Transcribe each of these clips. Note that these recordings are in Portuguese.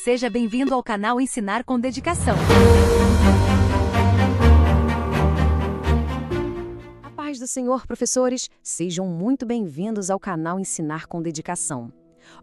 Seja bem-vindo ao canal Ensinar com Dedicação. A paz do Senhor, professores, sejam muito bem-vindos ao canal Ensinar com Dedicação.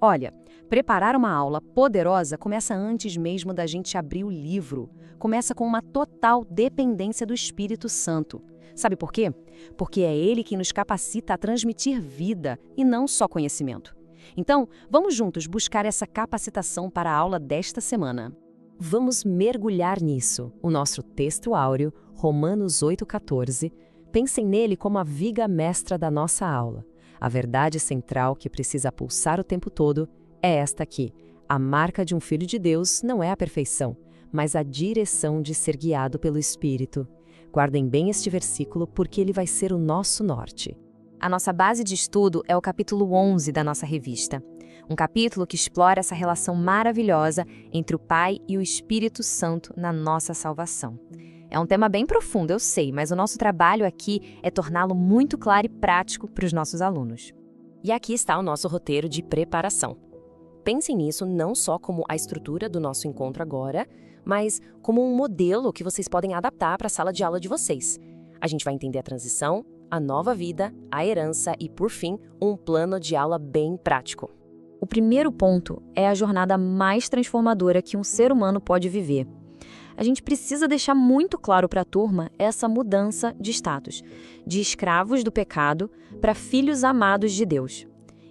Olha, preparar uma aula poderosa começa antes mesmo da gente abrir o livro. Começa com uma total dependência do Espírito Santo. Sabe por quê? Porque é Ele que nos capacita a transmitir vida e não só conhecimento. Então, vamos juntos buscar essa capacitação para a aula desta semana. Vamos mergulhar nisso. O nosso texto áureo, Romanos 8,14, pensem nele como a viga mestra da nossa aula. A verdade central que precisa pulsar o tempo todo é esta aqui. A marca de um filho de Deus não é a perfeição, mas a direção de ser guiado pelo Espírito. Guardem bem este versículo porque ele vai ser o nosso norte. A nossa base de estudo é o capítulo 11 da nossa revista. Um capítulo que explora essa relação maravilhosa entre o Pai e o Espírito Santo na nossa salvação. É um tema bem profundo, eu sei, mas o nosso trabalho aqui é torná-lo muito claro e prático para os nossos alunos. E aqui está o nosso roteiro de preparação. Pensem nisso não só como a estrutura do nosso encontro agora, mas como um modelo que vocês podem adaptar para a sala de aula de vocês. A gente vai entender a transição, a nova vida, a herança e, por fim, um plano de aula bem prático. O primeiro ponto é a jornada mais transformadora que um ser humano pode viver. A gente precisa deixar muito claro para a turma essa mudança de status, de escravos do pecado para filhos amados de Deus.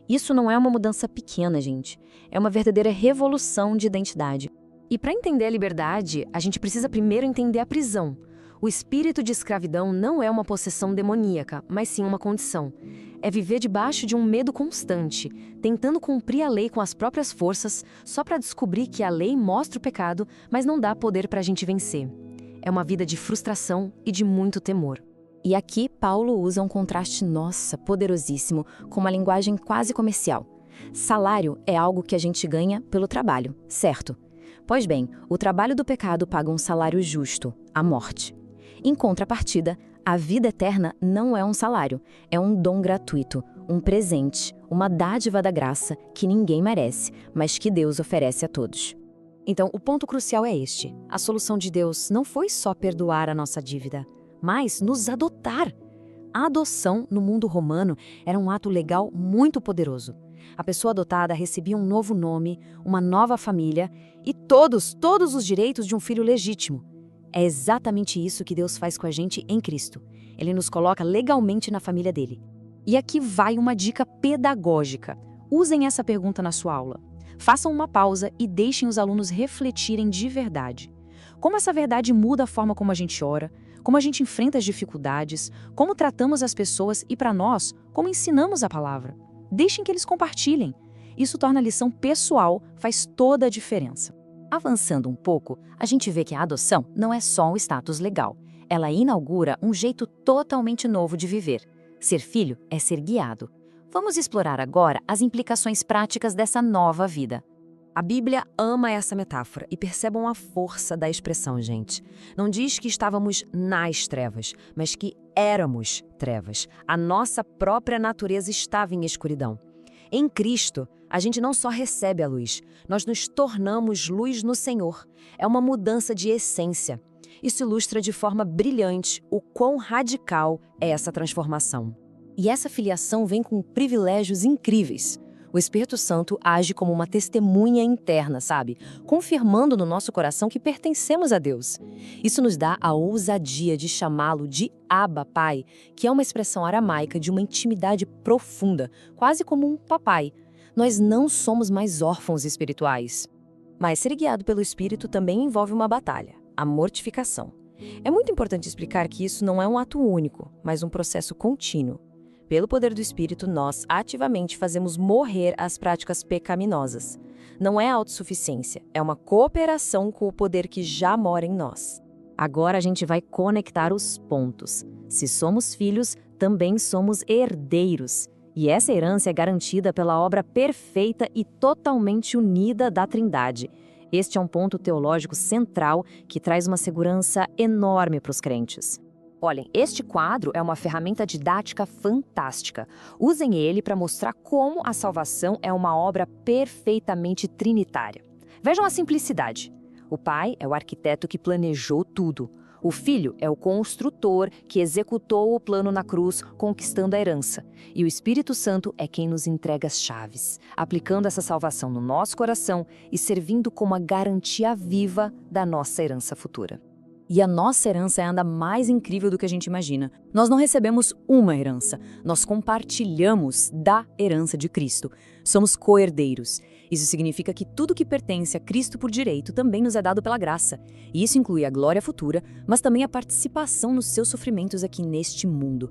Isso não é uma mudança pequena, gente. É uma verdadeira revolução de identidade. E para entender a liberdade, a gente precisa primeiro entender a prisão. O espírito de escravidão não é uma possessão demoníaca, mas sim uma condição. É viver debaixo de um medo constante, tentando cumprir a lei com as próprias forças, só para descobrir que a lei mostra o pecado, mas não dá poder para a gente vencer. É uma vida de frustração e de muito temor. E aqui Paulo usa um contraste, poderosíssimo, com uma linguagem quase comercial. Salário é algo que a gente ganha pelo trabalho, certo? Pois bem, o trabalho do pecado paga um salário justo, a morte. Em contrapartida, a vida eterna não é um salário, é um dom gratuito, um presente, uma dádiva da graça que ninguém merece, mas que Deus oferece a todos. Então, o ponto crucial é este. A solução de Deus não foi só perdoar a nossa dívida, mas nos adotar. A adoção, no mundo romano, era um ato legal muito poderoso. A pessoa adotada recebia um novo nome, uma nova família e todos os direitos de um filho legítimo. É exatamente isso que Deus faz com a gente em Cristo. Ele nos coloca legalmente na família dele. E aqui vai uma dica pedagógica. Usem essa pergunta na sua aula. Façam uma pausa e deixem os alunos refletirem de verdade. Como essa verdade muda a forma como a gente ora, como a gente enfrenta as dificuldades, como tratamos as pessoas e, para nós, como ensinamos a palavra. Deixem que eles compartilhem. Isso torna a lição pessoal, faz toda a diferença. Avançando um pouco, a gente vê que a adoção não é só um status legal. Ela inaugura um jeito totalmente novo de viver. Ser filho é ser guiado. Vamos explorar agora as implicações práticas dessa nova vida. A Bíblia ama essa metáfora e percebam a força da expressão, gente. Não diz que estávamos nas trevas, mas que éramos trevas. A nossa própria natureza estava em escuridão. Em Cristo, a gente não só recebe a luz, nós nos tornamos luz no Senhor. É uma mudança de essência. Isso ilustra de forma brilhante o quão radical é essa transformação. E essa filiação vem com privilégios incríveis. O Espírito Santo age como uma testemunha interna, sabe? Confirmando no nosso coração que pertencemos a Deus. Isso nos dá a ousadia de chamá-lo de Abba, Pai, que é uma expressão aramaica de uma intimidade profunda, quase como um papai. Nós não somos mais órfãos espirituais. Mas ser guiado pelo Espírito também envolve uma batalha, a mortificação. É muito importante explicar que isso não é um ato único, mas um processo contínuo. Pelo poder do Espírito, nós ativamente fazemos morrer as práticas pecaminosas. Não é autossuficiência, é uma cooperação com o poder que já mora em nós. Agora a gente vai conectar os pontos. Se somos filhos, também somos herdeiros. E essa herança é garantida pela obra perfeita e totalmente unida da Trindade. Este é um ponto teológico central que traz uma segurança enorme para os crentes. Olhem, este quadro é uma ferramenta didática fantástica. Usem ele para mostrar como a salvação é uma obra perfeitamente trinitária. Vejam a simplicidade. O pai é o arquiteto que planejou tudo. O filho é o construtor que executou o plano na cruz, conquistando a herança. E o Espírito Santo é quem nos entrega as chaves, aplicando essa salvação no nosso coração e servindo como a garantia viva da nossa herança futura. E a nossa herança é ainda mais incrível do que a gente imagina. Nós não recebemos uma herança, nós compartilhamos da herança de Cristo. Somos co-herdeiros. Isso significa que tudo que pertence a Cristo por direito também nos é dado pela graça. E isso inclui a glória futura, mas também a participação nos seus sofrimentos aqui neste mundo.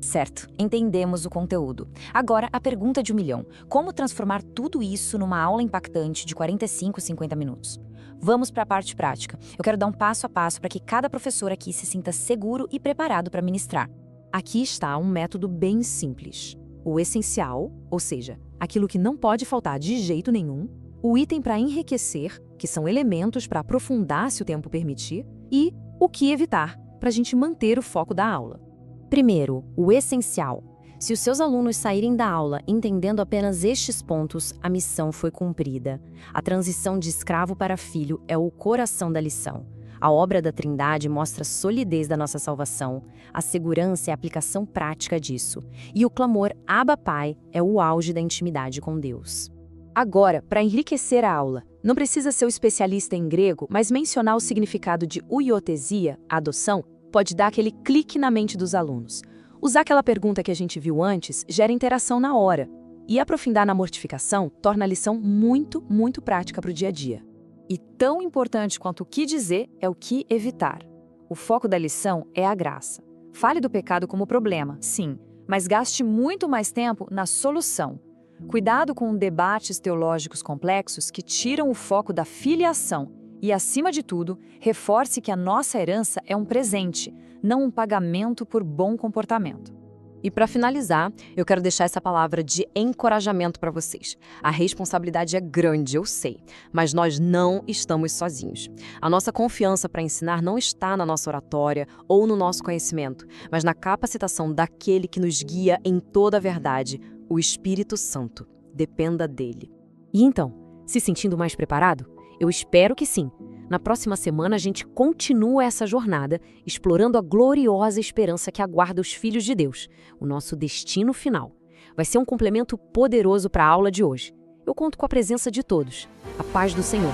Certo, entendemos o conteúdo. Agora, a pergunta de 1 milhão. Como transformar tudo isso numa aula impactante de 45, 50 minutos? Vamos para a parte prática. Eu quero dar um passo a passo para que cada professor aqui se sinta seguro e preparado para ministrar. Aqui está um método bem simples. O essencial, ou seja, aquilo que não pode faltar de jeito nenhum, o item para enriquecer, que são elementos para aprofundar se o tempo permitir, e o que evitar, para a gente manter o foco da aula. Primeiro, o essencial. Se os seus alunos saírem da aula entendendo apenas estes pontos, a missão foi cumprida. A transição de escravo para filho é o coração da lição. A obra da Trindade mostra a solidez da nossa salvação, a segurança e a aplicação prática disso. E o clamor Abba Pai é o auge da intimidade com Deus. Agora, para enriquecer a aula, não precisa ser o especialista em grego, mas mencionar o significado de uiotesia, adoção, pode dar aquele clique na mente dos alunos. Usar aquela pergunta que a gente viu antes gera interação na hora. E aprofundar na mortificação torna a lição muito, muito prática para o dia a dia. E tão importante quanto o que dizer é o que evitar. O foco da lição é a graça. Fale do pecado como problema, sim, mas gaste muito mais tempo na solução. Cuidado com debates teológicos complexos que tiram o foco da filiação. E, acima de tudo, reforce que a nossa herança é um presente, não um pagamento por bom comportamento. E para finalizar, eu quero deixar essa palavra de encorajamento para vocês. A responsabilidade é grande, eu sei, mas nós não estamos sozinhos. A nossa confiança para ensinar não está na nossa oratória ou no nosso conhecimento, mas na capacitação daquele que nos guia em toda a verdade, o Espírito Santo. Dependa dele. E então, se sentindo mais preparado? Eu espero que sim. Na próxima semana a gente continua essa jornada, explorando a gloriosa esperança que aguarda os filhos de Deus, o nosso destino final. Vai ser um complemento poderoso para a aula de hoje. Eu conto com a presença de todos. A paz do Senhor.